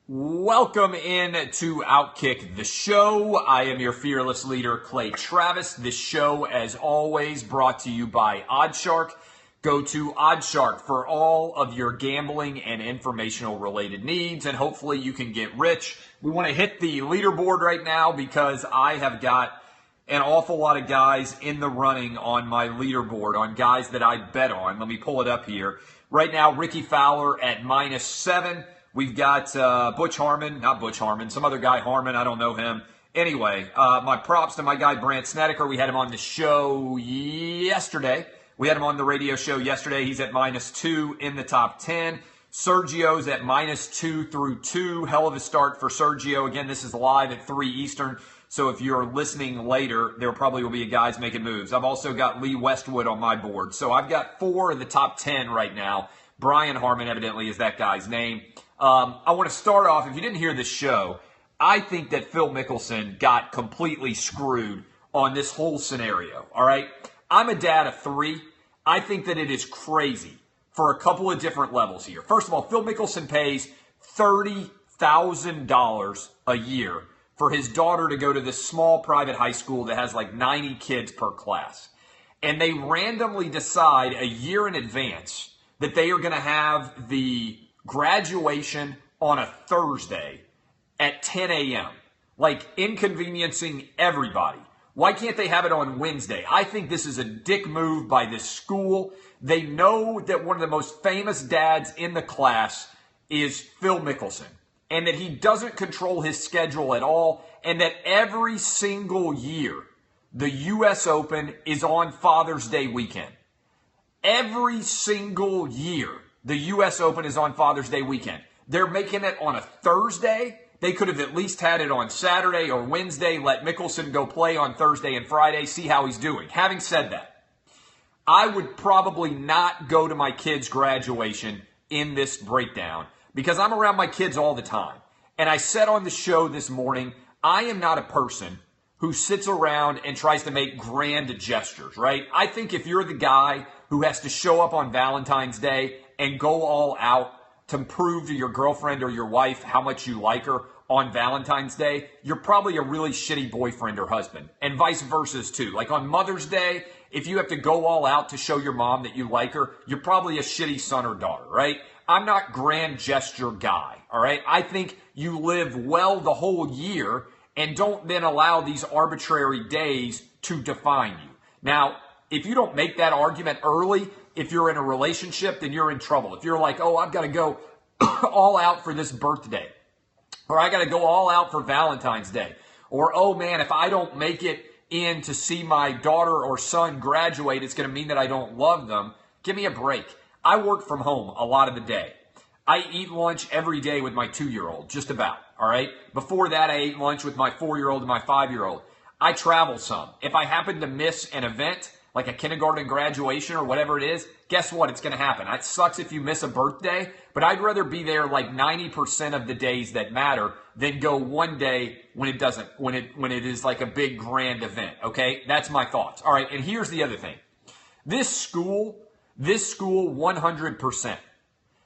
Welcome in to Outkick the Show. I am your fearless leader, Clay Travis. This show, as always, brought to you by Oddshark. Go to Oddshark for all of your gambling and informational related needs, and hopefully you can get rich. We want to hit the leaderboard right now because I have got an awful lot of guys in the running on my leaderboard, on guys that I bet on. Let me pull it up here. Right now, Ricky Fowler at -7. We've got Butch Harmon, not Butch Harmon, some other guy, Harmon, I don't know him. Anyway, my props to my guy, Brant Snedeker. We had him on the show yesterday. We had him on the radio show yesterday. He's at -2 in the top 10. Sergio's at -2 through 2. Hell of a start for Sergio. Again, this is live at 3 Eastern. So if you're listening later, there probably will be guys making moves. I've also got Lee Westwood on my board. So I've got 4 of the top 10 right now. Brian Harmon evidently is that guy's name. I want to start off, if you didn't hear this show, I think that Phil Mickelson got completely screwed on this whole scenario, all right? I'm a dad of 3. I think that it is crazy for a couple of different levels here. First of all, Phil Mickelson pays $30,000 a year for his daughter to go to this small private high school that has like 90 kids per class. And they randomly decide a year in advance that they are going to have the graduation on a Thursday at 10 a.m., like inconveniencing everybody. Why can't they have it on Wednesday? I think this is a dick move by this school. They know that one of the most famous dads in the class is Phil Mickelson, and that he doesn't control his schedule at all, and that every single year the U.S. Open is on Father's Day weekend. Every single year the U.S. Open is on Father's Day weekend. They're making it on a Thursday. They could have at least had it on Saturday or Wednesday, let Mickelson go play on Thursday and Friday, see how he's doing. Having said that, I would probably not go to my kid's graduation in this breakdown because I'm around my kids all the time. And I said on the show this morning, I am not a person who sits around and tries to make grand gestures, right? I think if you're the guy who has to show up on Valentine's Day and go all out to prove to your girlfriend or your wife how much you like her on Valentine's Day, you're probably a really shitty boyfriend or husband. And vice versa too. Like on Mother's Day, if you have to go all out to show your mom that you like her, you're probably a shitty son or daughter, right? I'm not grand gesture guy, all right? I think you live well the whole year and don't then allow these arbitrary days to define you. Now, if you don't make that argument early, if you're in a relationship, then you're in trouble. If you're like, oh, I've got to go all out for this birthday, or I got to go all out for Valentine's Day, or, oh, man, if I don't make it in to see my daughter or son graduate, it's going to mean that I don't love them. Give me a break. I work from home a lot of the day. I eat lunch every day with my 2-year-old, just about, all right? Before that, I ate lunch with my 4-year-old and my 5-year-old. I travel some. If I happen to miss an event, like a kindergarten graduation or whatever it is, guess what? It's going to happen. It sucks if you miss a birthday, but I'd rather be there like 90% of the days that matter than go one day when it doesn't, when it is like a big grand event, okay? That's my thoughts. All right, and here's the other thing. This school 100%.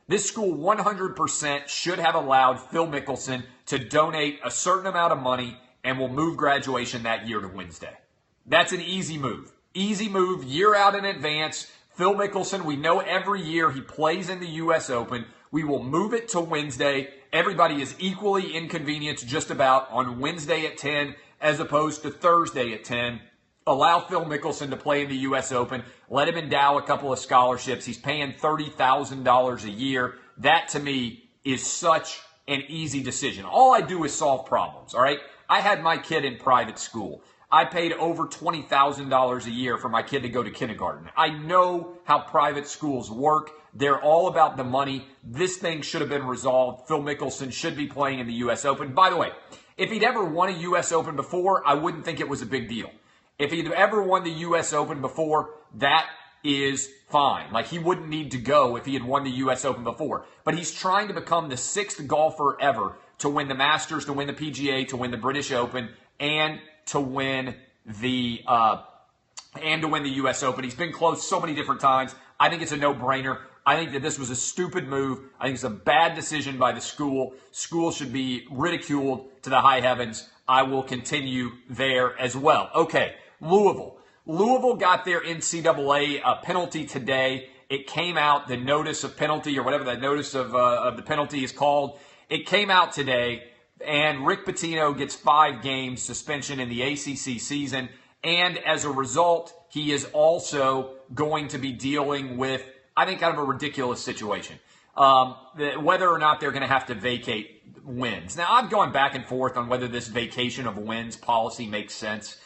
This school 100% should have allowed Phil Mickelson to donate a certain amount of money and will move graduation that year to Wednesday. That's an easy move. Easy move, year out in advance. Phil Mickelson, we know every year he plays in the U.S. Open. We will move it to Wednesday. Everybody is equally inconvenienced just about on Wednesday at 10 as opposed to Thursday at 10. Allow Phil Mickelson to play in the U.S. Open. Let him endow a couple of scholarships. He's paying $30,000 a year. That, to me, is such an easy decision. All I do is solve problems, all right? I had my kid in private school. I paid over $20,000 a year for my kid to go to kindergarten. I know how private schools work. They're all about the money. This thing should have been resolved. Phil Mickelson should be playing in the U.S. Open. By the way, if he'd ever won a U.S. Open before, I wouldn't think it was a big deal. If he'd ever won the U.S. Open before, that is fine. Like, he wouldn't need to go if he had won the U.S. Open before. But he's trying to become the 6th golfer ever to win the Masters, to win the PGA, to win the British Open, and to win the U.S. Open. He's been close so many different times. I think it's a no-brainer. I think that this was a stupid move. I think it's a bad decision by the school. School should be ridiculed to the high heavens. I will continue there as well. Okay, Louisville. Louisville got their NCAA penalty today. It came out, the notice of penalty or whatever that notice of the penalty is called. It came out today, and Rick Pitino gets 5 games suspension in the ACC season. And as a result, he is also going to be dealing with, I think, kind of a ridiculous situation. Whether or not they're going to have to vacate wins. Now, I've gone back and forth on whether this vacation of wins policy makes sense.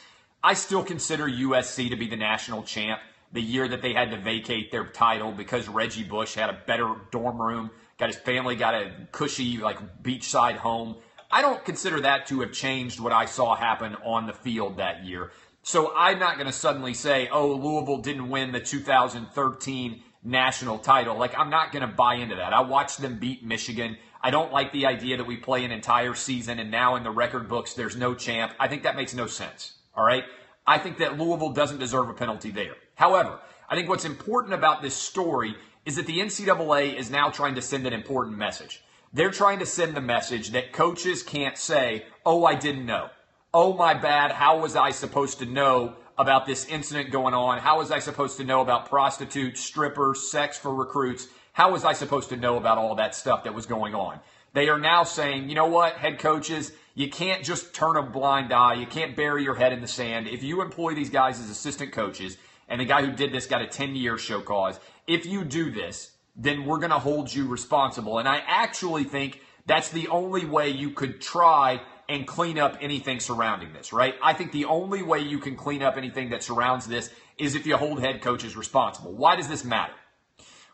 I still consider USC to be the national champ the year that they had to vacate their title because Reggie Bush had a better dorm room, got his family, got a cushy, beachside home. I don't consider that to have changed what I saw happen on the field that year. So I'm not going to suddenly say, oh, Louisville didn't win the 2013 national title. I'm not going to buy into that. I watched them beat Michigan. I don't like the idea that we play an entire season and now in the record books there's no champ. I think that makes no sense. All right? I think that Louisville doesn't deserve a penalty there. However, I think what's important about this story is that the NCAA is now trying to send an important message. They're trying to send the message that coaches can't say, oh, I didn't know. Oh, my bad. How was I supposed to know about this incident going on? How was I supposed to know about prostitutes, strippers, sex for recruits? How was I supposed to know about all that stuff that was going on? They are now saying, you know what, head coaches, you can't just turn a blind eye. You can't bury your head in the sand. If you employ these guys as assistant coaches, and the guy who did this got a 10-year show cause, if you do this, then we're going to hold you responsible. And I actually think that's the only way you could try and clean up anything surrounding this, right? I think the only way you can clean up anything that surrounds this is if you hold head coaches responsible. Why does this matter?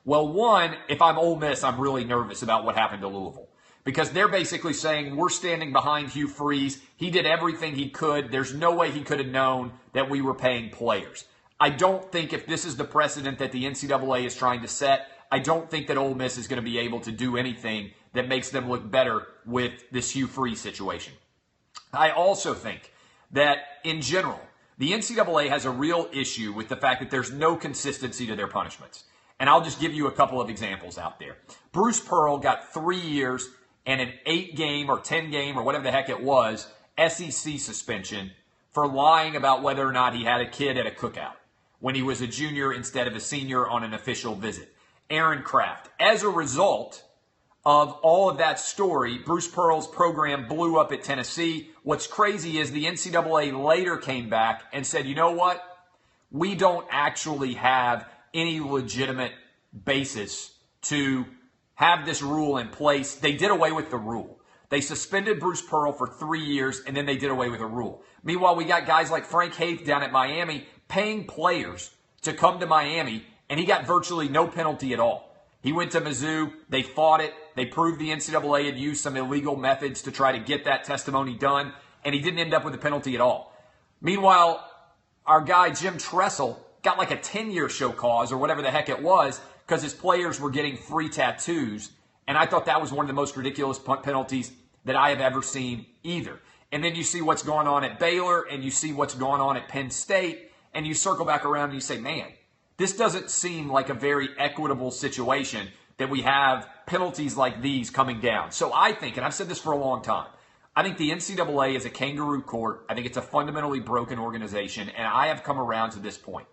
Well, one, if I'm Ole Miss, I'm really nervous about what happened to Louisville. Because they're basically saying, we're standing behind Hugh Freeze. He did everything he could. There's no way he could have known that we were paying players. I don't think if this is the precedent that the NCAA is trying to set, I don't think that Ole Miss is going to be able to do anything that makes them look better with this Hugh Freeze situation. I also think that, in general, the NCAA has a real issue with the fact that there's no consistency to their punishments. And I'll just give you a couple of examples out there. Bruce Pearl got 3 years and an 8-game or 10-game or whatever the heck it was SEC suspension for lying about whether or not he had a kid at a cookout when he was a junior instead of a senior on an official visit. Aaron Kraft. As a result of all of that story, Bruce Pearl's program blew up at Tennessee. What's crazy is the NCAA later came back and said, you know what? We don't actually have any legitimate basis to have this rule in place. They did away with the rule. They suspended Bruce Pearl for 3 years, and then they did away with the rule. Meanwhile, we got guys like Frank Haith down at Miami paying players to come to Miami, and he got virtually no penalty at all. He went to Mizzou. They fought it. They proved the NCAA had used some illegal methods to try to get that testimony done, and he didn't end up with a penalty at all. Meanwhile, our guy Jim Tressel got like a 10-year show cause or whatever the heck it was because his players were getting free tattoos, and I thought that was one of the most ridiculous penalties that I have ever seen either. And then you see what's going on at Baylor, and you see what's going on at Penn State, and you circle back around and you say, man, this doesn't seem like a very equitable situation that we have penalties like these coming down. So I think, and I've said this for a long time, I think the NCAA is a kangaroo court. I think it's a fundamentally broken organization, and I have come around to this point.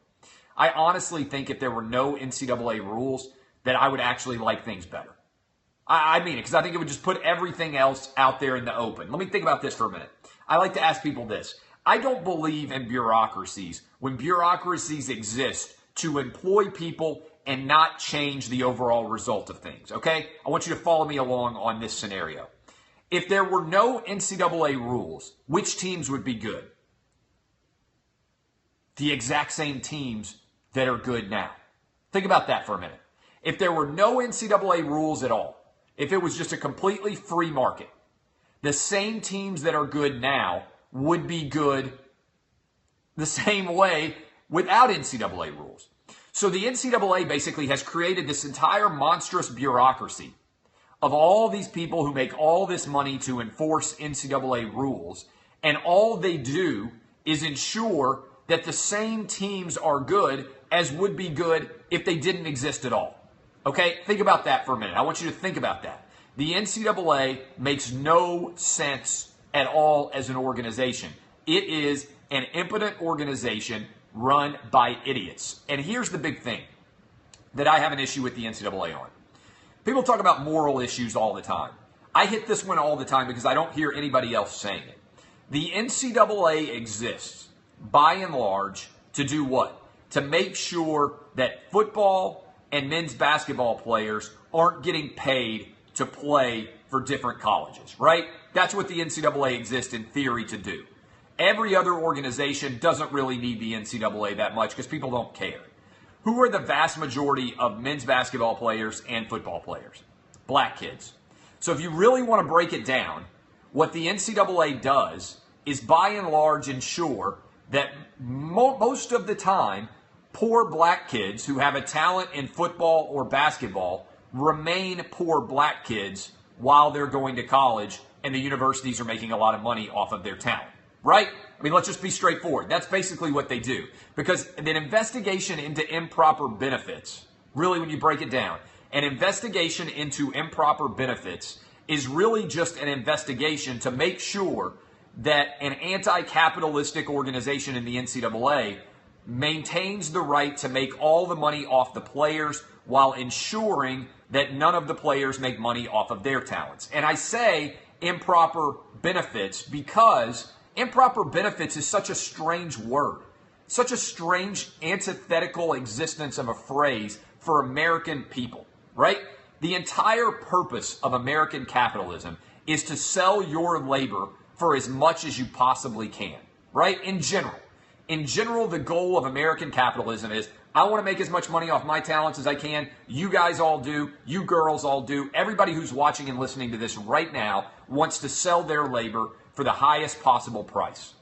I honestly think if there were no NCAA rules, that I would actually like things better. I mean it, because I think it would just put everything else out there in the open. Let me think about this for a minute. I like to ask people this. I don't believe in bureaucracies when bureaucracies exist to employ people and not change the overall result of things, okay? I want you to follow me along on this scenario. If there were no NCAA rules, which teams would be good? The exact same teams that are good now. Think about that for a minute. If there were no NCAA rules at all, if it was just a completely free market, the same teams that are good now would be good the same way without NCAA rules. So the NCAA basically has created this entire monstrous bureaucracy of all these people who make all this money to enforce NCAA rules, and all they do is ensure that the same teams are good as would be good if they didn't exist at all. Okay, think about that for a minute. I want you to think about that. The NCAA makes no sense at all as an organization. It is an impotent organization run by idiots. And here's the big thing that I have an issue with the NCAA on. People talk about moral issues all the time. I hit this one all the time because I don't hear anybody else saying it. The NCAA exists, by and large, to do what? To make sure that football and men's basketball players aren't getting paid to play for different colleges, right? That's what the NCAA exists in theory to do. Every other organization doesn't really need the NCAA that much because people don't care. Who are the vast majority of men's basketball players and football players? Black kids. So if you really want to break it down, what the NCAA does is by and large ensure that most of the time, poor black kids who have a talent in football or basketball remain poor black kids while they're going to college and the universities are making a lot of money off of their talent, right? I mean, let's just be straightforward. That's basically what they do. Because an investigation into improper benefits, really when you break it down, an investigation into improper benefits is really just an investigation to make sure that an anti-capitalistic organization in the NCAA maintains the right to make all the money off the players while ensuring that none of the players make money off of their talents. And I say improper benefits because improper benefits is such a strange word, such a strange antithetical existence of a phrase for American people, right? The entire purpose of American capitalism is to sell your labor for as much as you possibly can, right? In general, the goal of American capitalism is I want to make as much money off my talents as I can. You guys all do. You girls all do. Everybody who's watching and listening to this right now wants to sell their labor for the highest possible price.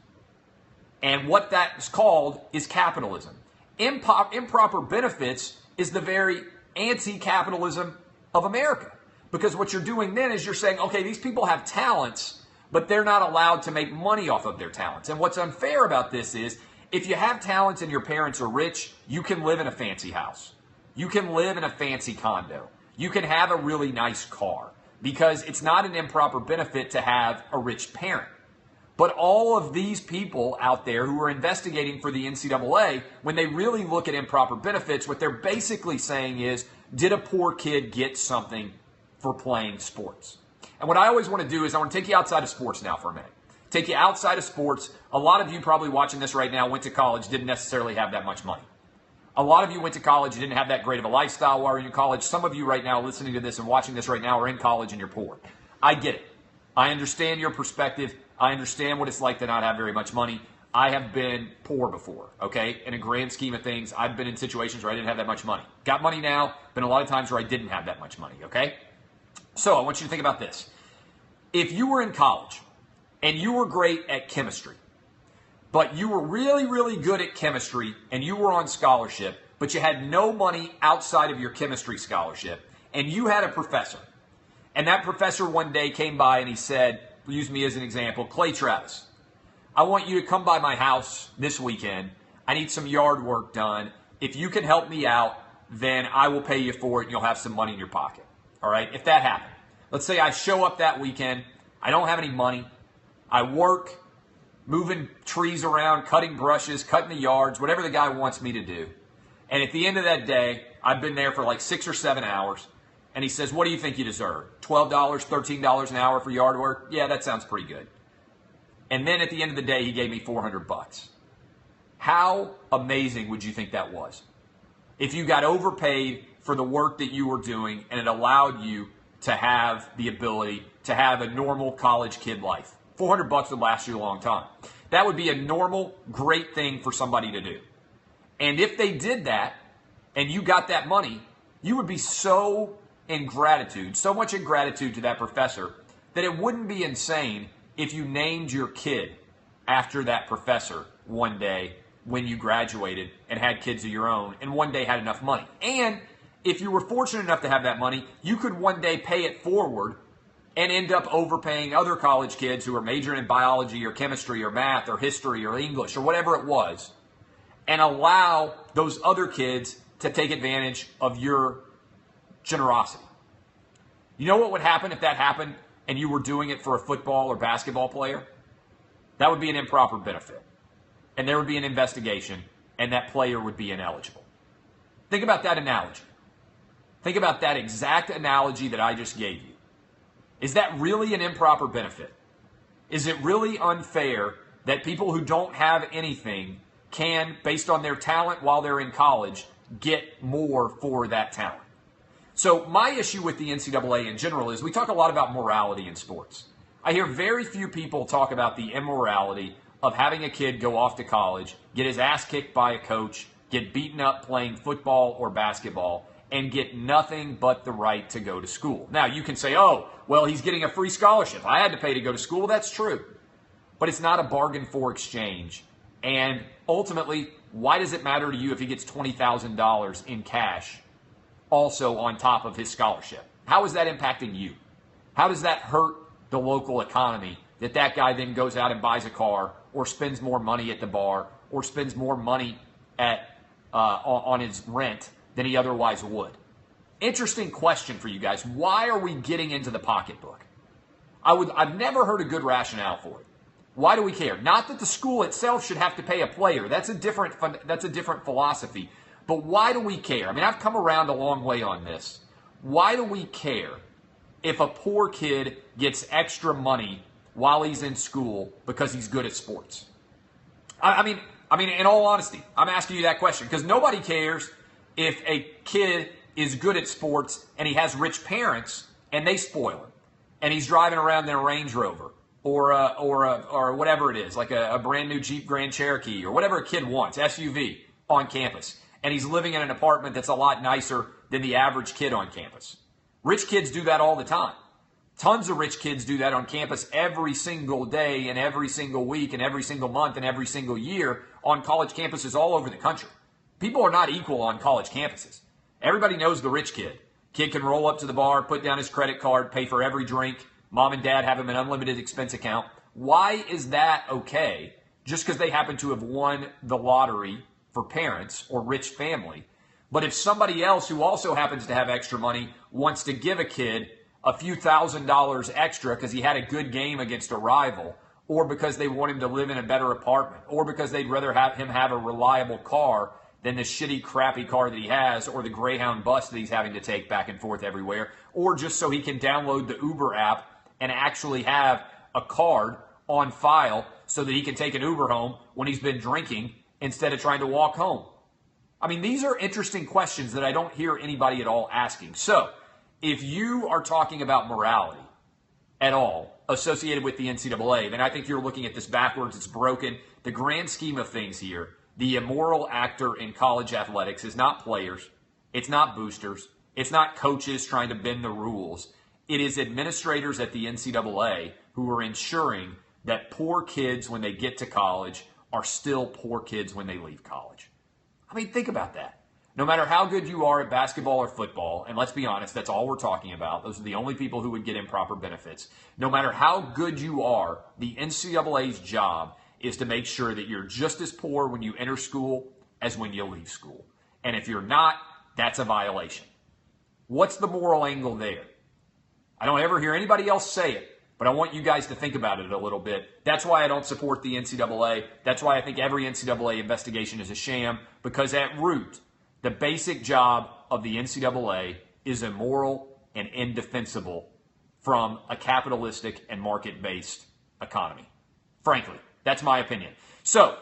And what that's called is capitalism. Improper benefits is the very anti-capitalism of America. Because what you're doing then is you're saying, okay, these people have talents, but they're not allowed to make money off of their talents. And what's unfair about this is if you have talents and your parents are rich, you can live in a fancy house. You can live in a fancy condo. You can have a really nice car because it's not an improper benefit to have a rich parent. But all of these people out there who are investigating for the NCAA, when they really look at improper benefits, what they're basically saying is, did a poor kid get something for playing sports? And what I always want to do is I want to take you outside of sports now for a minute. Take you outside of sports. A lot of you probably watching this right now went to college, didn't necessarily have that much money. A lot of you went to college, you didn't have that great of a lifestyle while you were in college. Some of you right now listening to this and watching this right now are in college and you're poor. I get it. I understand your perspective. I understand what it's like to not have very much money. I have been poor before, okay? In a grand scheme of things, I've been in situations where I didn't have that much money. Got money now, been a lot of times where I didn't have that much money, okay? So I want you to think about this. If you were in college and you were great at chemistry, but you were really, really good at chemistry and you were on scholarship, but you had no money outside of your chemistry scholarship, and you had a professor, and that professor one day came by and he said, use me as an example, Clay Travis, I want you to come by my house this weekend. I need some yard work done. If you can help me out, then I will pay you for it and you'll have some money in your pocket. All right, if that happened. Let's say I show up that weekend. I don't have any money. I work, moving trees around, cutting brushes, cutting the yards, whatever the guy wants me to do. And at the end of that day, I've been there for like 6 or 7 hours. And he says, what do you think you deserve? $12, $13 an hour for yard work? Yeah, that sounds pretty good. And then at the end of the day, he gave me $400. How amazing would you think that was? If you got overpaid for the work that you were doing and it allowed you to have the ability to have a normal college kid life. $400 would last you a long time. That would be a normal, great thing for somebody to do. And if they did that and you got that money, you would be so in gratitude, so much in gratitude to that professor that it wouldn't be insane if you named your kid after that professor one day when you graduated and had kids of your own and one day had enough money. And if you were fortunate enough to have that money, you could one day pay it forward and end up overpaying other college kids who are majoring in biology or chemistry or math or history or English or whatever it was, and allow those other kids to take advantage of your generosity. You know what would happen if that happened and you were doing it for a football or basketball player? That would be an improper benefit. And there would be an investigation, and that player would be ineligible. Think about that analogy. Think about that exact analogy that I just gave you. Is that really an improper benefit? Is it really unfair that people who don't have anything can, based on their talent while they're in college, get more for that talent? So my issue with the NCAA in general is we talk a lot about morality in sports. I hear very few people talk about the immorality of having a kid go off to college, get his ass kicked by a coach, get beaten up playing football or basketball, and get nothing but the right to go to school. Now, you can say, oh, well, he's getting a free scholarship. I had to pay to go to school. That's true. But it's not a bargain for exchange. And ultimately, why does it matter to you if he gets $20,000 in cash also on top of his scholarship? How is that impacting you? How does that hurt the local economy that guy then goes out and buys a car or spends more money at the bar or spends more money on his rent than he otherwise would? Interesting question for you guys. Why are we getting into the pocketbook? I've never heard a good rationale for it. Why do we care? Not that the school itself should have to pay a player. That's a different philosophy. But why do we care? I mean, I've come around a long way on this. Why do we care if a poor kid gets extra money while he's in school because he's good at sports? I mean, in all honesty, I'm asking you that question because nobody cares if a kid is good at sports and he has rich parents and they spoil him and he's driving around in a Range Rover or whatever it is, like a brand new Jeep Grand Cherokee or whatever a kid wants, SUV on campus, and he's living in an apartment that's a lot nicer than the average kid on campus. Rich kids do that all the time. Tons of rich kids do that on campus every single day and every single week and every single month and every single year on college campuses all over the country. People are not equal on college campuses. Everybody knows the rich kid. Kid can roll up to the bar, put down his credit card, pay for every drink. Mom and dad have him an unlimited expense account. Why is that okay just because they happen to have won the lottery for parents or rich family? But if somebody else who also happens to have extra money wants to give a kid a few $1,000s extra because he had a good game against a rival, or because they want him to live in a better apartment, or because they'd rather have him have a reliable car than the shitty, crappy car that he has, or the Greyhound bus that he's having to take back and forth everywhere, or just so he can download the Uber app and actually have a card on file so that he can take an Uber home when he's been drinking instead of trying to walk home. I mean, these are interesting questions that I don't hear anybody at all asking. So, if you are talking about morality at all associated with the NCAA, then I think you're looking at this backwards. It's broken. The grand scheme of things here, the immoral actor in college athletics is not players. It's not boosters. It's not coaches trying to bend the rules. It is administrators at the NCAA who are ensuring that poor kids, when they get to college, are still poor kids when they leave college. I mean, think about that. No matter how good you are at basketball or football, and let's be honest, that's all we're talking about. Those are the only people who would get improper benefits. No matter how good you are, the NCAA's job is to make sure that you're just as poor when you enter school as when you leave school. And if you're not, that's a violation. What's the moral angle there? I don't ever hear anybody else say it, but I want you guys to think about it a little bit. That's why I don't support the NCAA. That's why I think every NCAA investigation is a sham, because at root, the basic job of the NCAA is immoral and indefensible from a capitalistic and market-based economy. Frankly, that's my opinion. So,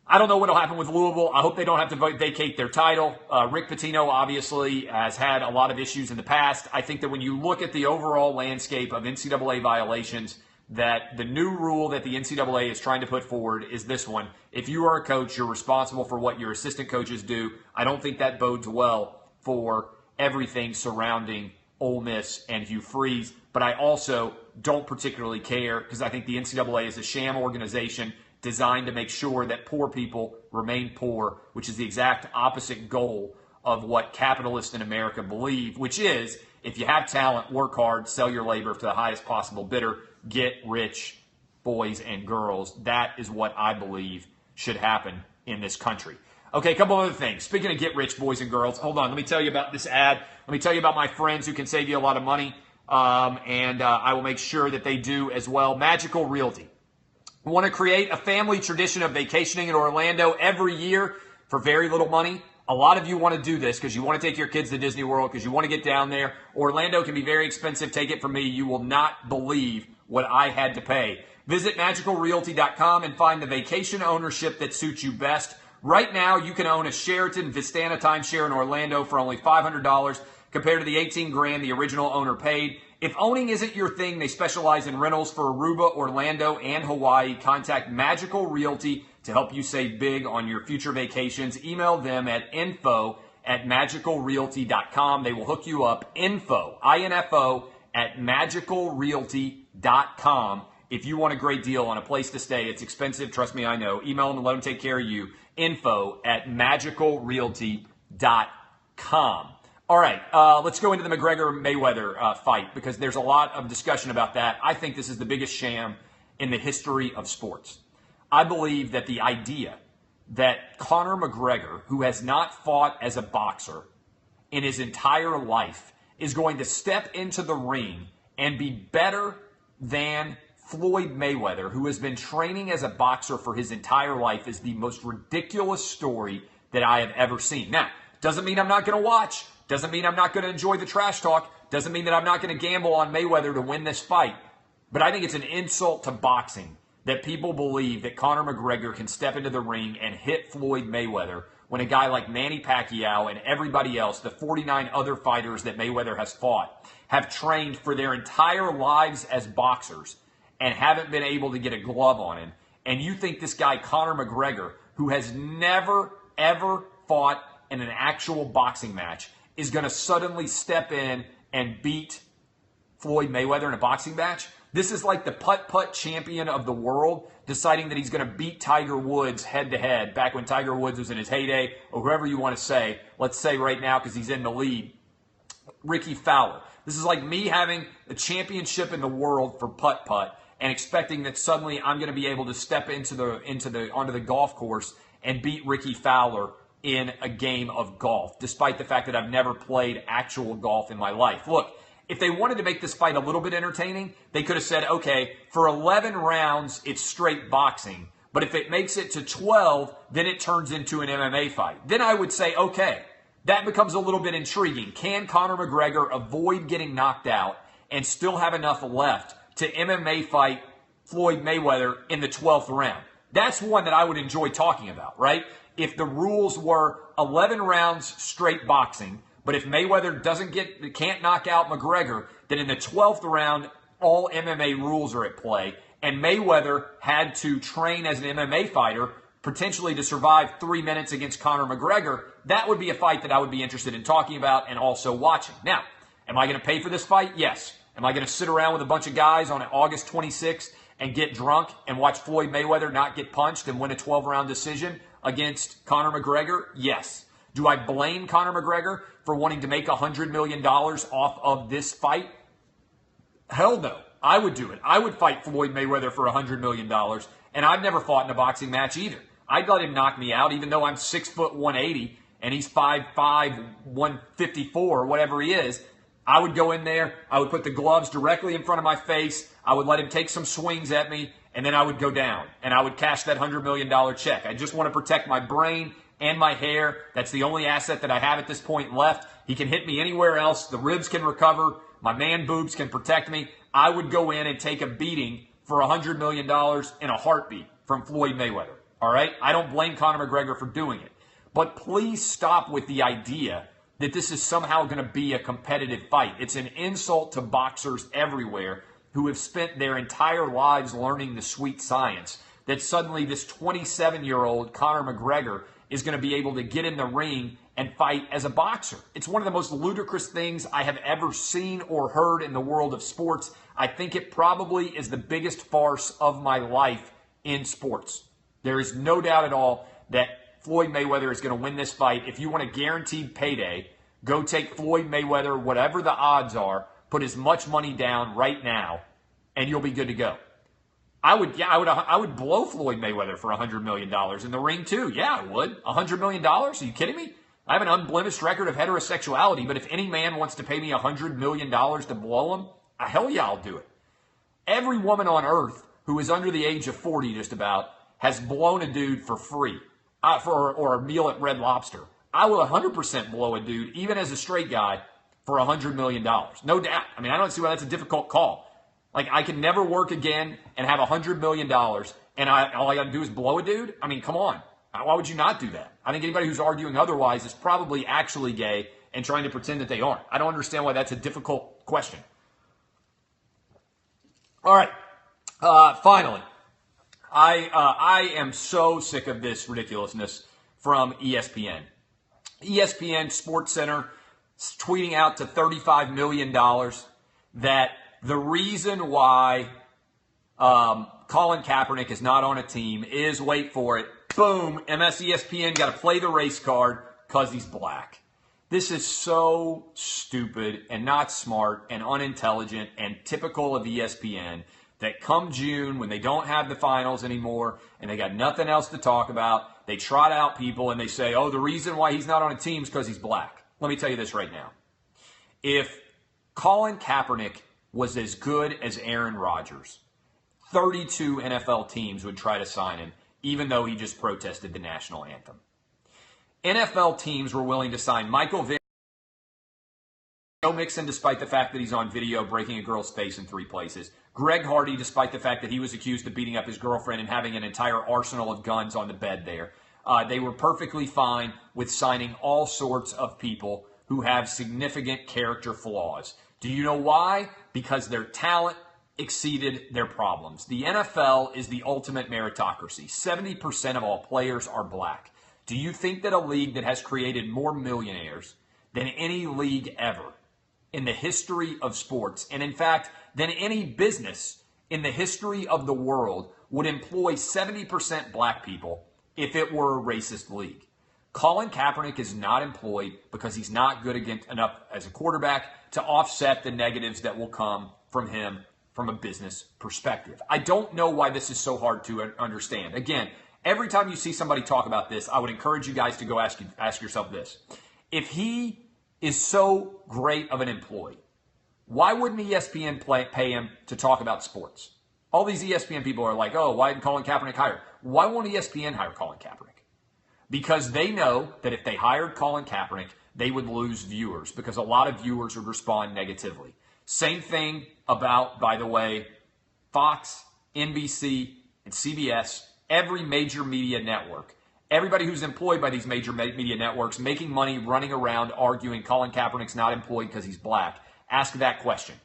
I don't know what will happen with Louisville. I hope they don't have to vacate their title. Rick Pitino obviously has had a lot of issues in the past. I think that when you look at the overall landscape of NCAA violations, that the new rule that the NCAA is trying to put forward is this one. If you are a coach, you're responsible for what your assistant coaches do. I don't think that bodes well for everything surrounding Ole Miss and Hugh Freeze, but I also don't particularly care because I think the NCAA is a sham organization designed to make sure that poor people remain poor, which is the exact opposite goal of what capitalists in America believe, which is if you have talent, work hard, sell your labor to the highest possible bidder, get rich boys and girls. That is what I believe should happen in this country. Okay, a couple other things. Speaking of get rich, boys and girls, hold on. Let me tell you about this ad. Let me tell you about my friends who can save you a lot of money, and I will make sure that they do as well. Magical Realty. We want to create a family tradition of vacationing in Orlando every year for very little money. A lot of you want to do this because you want to take your kids to Disney World, because you want to get down there. Orlando can be very expensive. Take it from me. You will not believe what I had to pay. Visit magicalrealty.com and find the vacation ownership that suits you best. Right now, you can own a Sheraton Vistana timeshare in Orlando for only $500 compared to the $18,000 the original owner paid. If owning isn't your thing, they specialize in rentals for Aruba, Orlando, and Hawaii. Contact Magical Realty to help you save big on your future vacations. Email them at info@magicalrealty.com. They will hook you up. Info, I-N-F-O, at magicalrealty.com. If you want a great deal on a place to stay, it's expensive. Trust me, I know. Email them and let them take care of you. Info@magicalrealty.com. All right, let's go into the McGregor Mayweather fight, because there's a lot of discussion about that. I think this is the biggest sham in the history of sports. I believe that the idea that Conor McGregor, who has not fought as a boxer in his entire life, is going to step into the ring and be better than Floyd Mayweather, who has been training as a boxer for his entire life, is the most ridiculous story that I have ever seen. Now, doesn't mean I'm not going to watch. Doesn't mean I'm not going to enjoy the trash talk. Doesn't mean that I'm not going to gamble on Mayweather to win this fight. But I think it's an insult to boxing that people believe that Conor McGregor can step into the ring and hit Floyd Mayweather when a guy like Manny Pacquiao and everybody else, the 49 other fighters that Mayweather has fought, have trained for their entire lives as boxers and haven't been able to get a glove on him. And you think this guy, Conor McGregor, who has never, ever fought in an actual boxing match, is going to suddenly step in and beat Floyd Mayweather in a boxing match? This is like the putt-putt champion of the world deciding that he's going to beat Tiger Woods head-to-head back when Tiger Woods was in his heyday, or whoever you want to say. Let's say right now, because he's in the lead, Ricky Fowler. This is like me having the championship in the world for putt-putt and expecting that suddenly I'm going to be able to step onto the golf course and beat Ricky Fowler in a game of golf, despite the fact that I've never played actual golf in my life. Look, if they wanted to make this fight a little bit entertaining, they could have said, okay, for 11 rounds, it's straight boxing. But if it makes it to 12, then it turns into an MMA fight. Then I would say, okay, that becomes a little bit intriguing. Can Conor McGregor avoid getting knocked out and still have enough left to MMA fight Floyd Mayweather in the 12th round? That's one that I would enjoy talking about, right? If the rules were 11 rounds straight boxing, but if Mayweather can't knock out McGregor, then in the 12th round, all MMA rules are at play, and Mayweather had to train as an MMA fighter, potentially to survive 3 minutes against Conor McGregor, that would be a fight that I would be interested in talking about and also watching. Now, am I going to pay for this fight? Yes. Am I going to sit around with a bunch of guys on August 26th and get drunk and watch Floyd Mayweather not get punched and win a 12-round decision against Conor McGregor? Yes. Do I blame Conor McGregor for wanting to make $100 million off of this fight? Hell no. I would do it. I would fight Floyd Mayweather for $100 million, and I've never fought in a boxing match either. I'd let him knock me out, even though I'm 6 foot 180 and he's 5'5", 154, whatever he is. I would go in there. I would put the gloves directly in front of my face. I would let him take some swings at me, and then I would go down, and I would cash that $100 million check. I just want to protect my brain and my hair. That's the only asset that I have at this point left. He can hit me anywhere else. The ribs can recover. My man boobs can protect me. I would go in and take a beating for $100 million in a heartbeat from Floyd Mayweather. All right? I don't blame Conor McGregor for doing it. But please stop with the idea that this is somehow going to be a competitive fight. It's an insult to boxers everywhere who have spent their entire lives learning the sweet science, that suddenly this 27-year-old Conor McGregor is going to be able to get in the ring and fight as a boxer. It's one of the most ludicrous things I have ever seen or heard in the world of sports. I think it probably is the biggest farce of my life in sports. There is no doubt at all that Floyd Mayweather is going to win this fight. If you want a guaranteed payday, go take Floyd Mayweather, whatever the odds are, put as much money down right now, and you'll be good to go. I would blow Floyd Mayweather for $100 million in the ring too. Yeah, I would. $100 million? Are you kidding me? I have an unblemished record of heterosexuality, but if any man wants to pay me $100 million to blow him, hell yeah, I'll do it. Every woman on earth who is under the age of 40 just about has blown a dude for free or a meal at Red Lobster. I will 100% blow a dude, even as a straight guy, for $100 million. No doubt. I mean, I don't see why that's a difficult call. Like, I can never work again and have $100 million, and all I got to do is blow a dude? I mean, come on. Why would you not do that? I think anybody who's arguing otherwise is probably actually gay and trying to pretend that they aren't. I don't understand why that's a difficult question. All right. Finally, I am so sick of this ridiculousness from ESPN. ESPN Sports Center is tweeting out to $35 million that the reason why Colin Kaepernick is not on a team is, wait for it, boom, ESPN got to play the race card because he's black. This is so stupid and not smart and unintelligent and typical of ESPN that come June, when they don't have the finals anymore and they got nothing else to talk about, they trot out people and they say, oh, the reason why he's not on a team is because he's black. Let me tell you this right now. If Colin Kaepernick was as good as Aaron Rodgers, 32 NFL teams would try to sign him, even though he just protested the national anthem. NFL teams were willing to sign Michael Vick, Joe Mixon, despite the fact that he's on video breaking a girl's face in 3 places. Greg Hardy, despite the fact that he was accused of beating up his girlfriend and having an entire arsenal of guns on the bed there. They were perfectly fine with signing all sorts of people who have significant character flaws. Do you know why? Because their talent exceeded their problems. The NFL is the ultimate meritocracy. 70% of all players are black. Do you think that a league that has created more millionaires than any league ever in the history of sports, and in fact, than any business in the history of the world, would employ 70% black people if it were a racist league? Colin Kaepernick is not employed because he's not good enough as a quarterback to offset the negatives that will come from him from a business perspective. I don't know why this is so hard to understand. Again, every time you see somebody talk about this, I would encourage you guys to go ask yourself this. If he is so great of an employee, why wouldn't ESPN pay him to talk about sports? All these ESPN people are like, oh, why didn't Colin Kaepernick hire? Why won't ESPN hire Colin Kaepernick? Because they know that if they hired Colin Kaepernick, they would lose viewers because a lot of viewers would respond negatively. Same thing about, by the way, Fox, NBC, and CBS, every major media network. Everybody who's employed by these major media networks making money running around arguing Colin Kaepernick's not employed because he's black. Ask that question.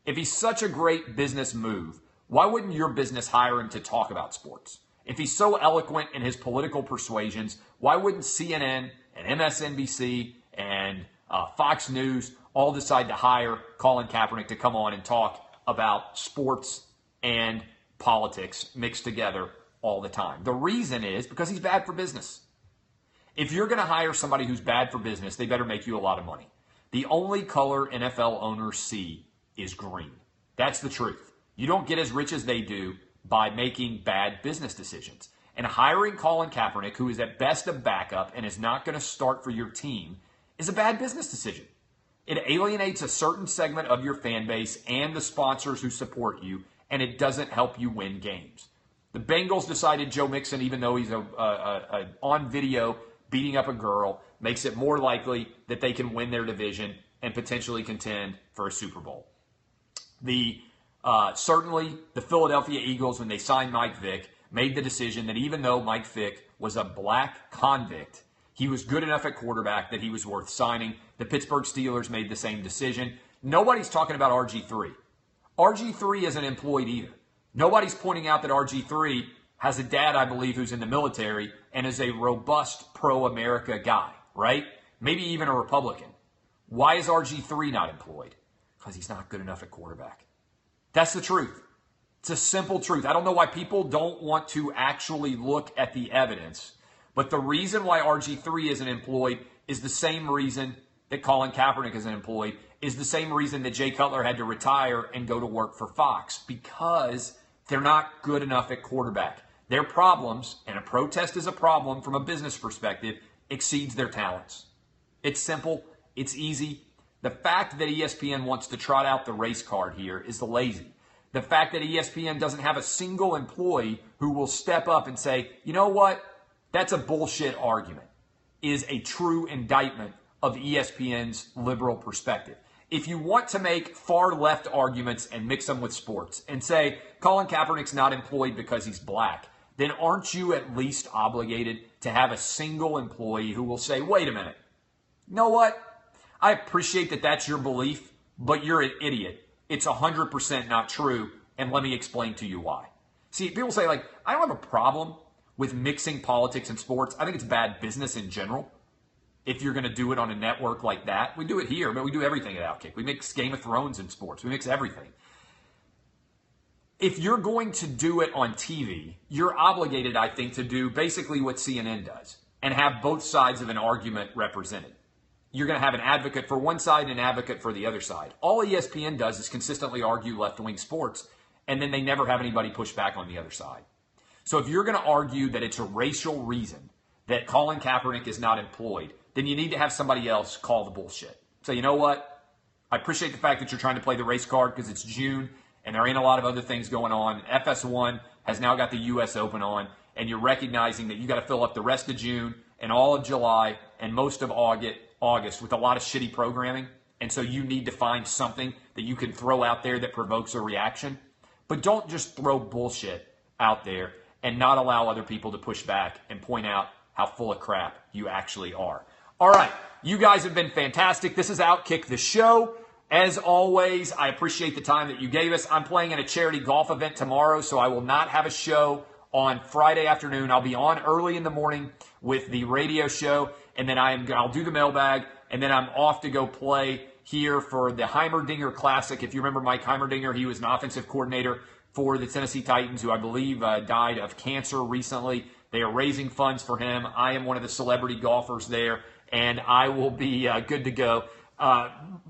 If he's such a great business move, why wouldn't your business hire him to talk about sports? If he's so eloquent in his political persuasions, why wouldn't CNN and MSNBC and Fox News all decide to hire Colin Kaepernick to come on and talk about sports and politics mixed together all the time? The reason is because he's bad for business. If you're going to hire somebody who's bad for business, they better make you a lot of money. The only color NFL owners see is green. That's the truth. You don't get as rich as they do by making bad business decisions. And hiring Colin Kaepernick, who is at best a backup and is not going to start for your team, is a bad business decision. It alienates a certain segment of your fan base and the sponsors who support you, and it doesn't help you win games. The Bengals decided Joe Mixon, even though he's on video beating up a girl, makes it more likely that they can win their division and potentially contend for a Super Bowl. Certainly, the Philadelphia Eagles, when they signed Mike Vick, made the decision that even though Mike Vick was a black convict, he was good enough at quarterback that he was worth signing. The Pittsburgh Steelers made the same decision. Nobody's talking about RG3. RG3 isn't employed either. Nobody's pointing out that RG3 has a dad, I believe, who's in the military and is a robust pro-America guy, right? Maybe even a Republican. Why is RG3 not employed? Because he's not good enough at quarterback. That's the truth. It's a simple truth. I don't know why people don't want to actually look at the evidence, but the reason why RG3 isn't employed is the same reason that Colin Kaepernick isn't employed, is the same reason that Jay Cutler had to retire and go to work for Fox, because They're not good enough at quarterback. Their problems, and a protest is a problem from a business perspective, exceeds their talents. It's simple. It's easy. The fact that ESPN wants to trot out the race card here is lazy. The fact that ESPN doesn't have a single employee who will step up and say, you know what, that's a bullshit argument, is a true indictment of ESPN's liberal perspective. If you want to make far left arguments and mix them with sports and say Colin Kaepernick's not employed because he's black, then aren't you at least obligated to have a single employee who will say, wait a minute, you know what? I appreciate that that's your belief, but you're an idiot. It's 100% not true, and let me explain to you why. See, people say, like, I don't have a problem with mixing politics and sports. I think it's bad business in general. If you're going to do it on a network like that, we do it here, but we do everything at Outkick. We mix Game of Thrones in sports. We mix everything. If you're going to do it on TV, you're obligated, I think, to do basically what CNN does and have both sides of an argument represented. You're going to have an advocate for one side and an advocate for the other side. All ESPN does is consistently argue left-wing sports, and then they never have anybody push back on the other side. So if you're going to argue that it's a racial reason that Colin Kaepernick is not employed, then you need to have somebody else call the bullshit. Say, you know what? I appreciate the fact that you're trying to play the race card because it's June and there ain't a lot of other things going on. FS1 has now got the U.S. Open on, and you're recognizing that you got to fill up the rest of June and all of July and most of August with a lot of shitty programming. And so you need to find something that you can throw out there that provokes a reaction. But don't just throw bullshit out there and not allow other people to push back and point out how full of crap you actually are. All right, you guys have been fantastic. This is Outkick the Show. As always, I appreciate the time that you gave us. I'm playing in a charity golf event tomorrow, so I will not have a show on Friday afternoon. I'll be on early in the morning with the radio show, and then I'll do the mailbag, and then I'm off to go play here for the Heimerdinger Classic. If you remember Mike Heimerdinger, he was an offensive coordinator for the Tennessee Titans, who I believe died of cancer recently. They are raising funds for him. I am one of the celebrity golfers there, and I will be good to go.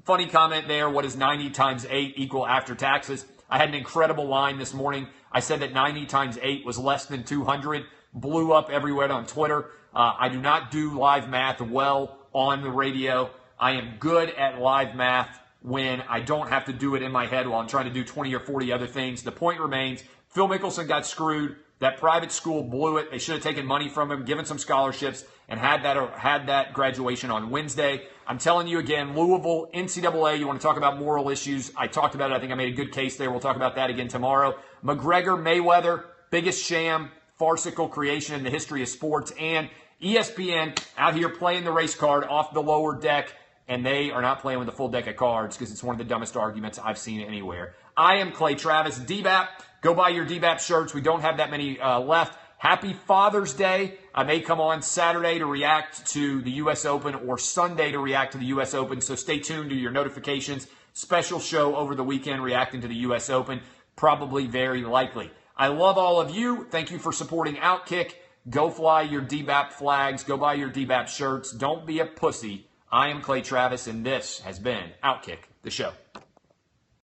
Funny comment there. What does 90 times 8 equal after taxes? I had an incredible line this morning. I said that 90 times 8 was less than 200. Blew up everywhere on Twitter. I do not do live math well on the radio. I am good at live math when I don't have to do it in my head while I'm trying to do 20 or 40 other things. The point remains, Phil Mickelson got screwed. That private school blew it. They should have taken money from him, given some scholarships, and had that graduation on Wednesday. I'm telling you again, Louisville NCAA, you want to talk about moral issues. I talked about it. I think I made a good case there. We'll talk about that again tomorrow. McGregor Mayweather, biggest sham, farcical creation in the history of sports. And ESPN out here playing the race card off the lower deck, and they are not playing with a full deck of cards because it's one of the dumbest arguments I've seen anywhere. I am Clay Travis, DBAP. Go buy your DBAP shirts. We don't have that many left. Happy Father's Day. I may come on Saturday to react to the U.S. Open or Sunday to react to the U.S. Open, so stay tuned to your notifications. Special show over the weekend reacting to the U.S. Open, probably very likely. I love all of you. Thank you for supporting Outkick. Go fly your DBAP flags. Go buy your DBAP shirts. Don't be a pussy. I am Clay Travis, and this has been Outkick the Show.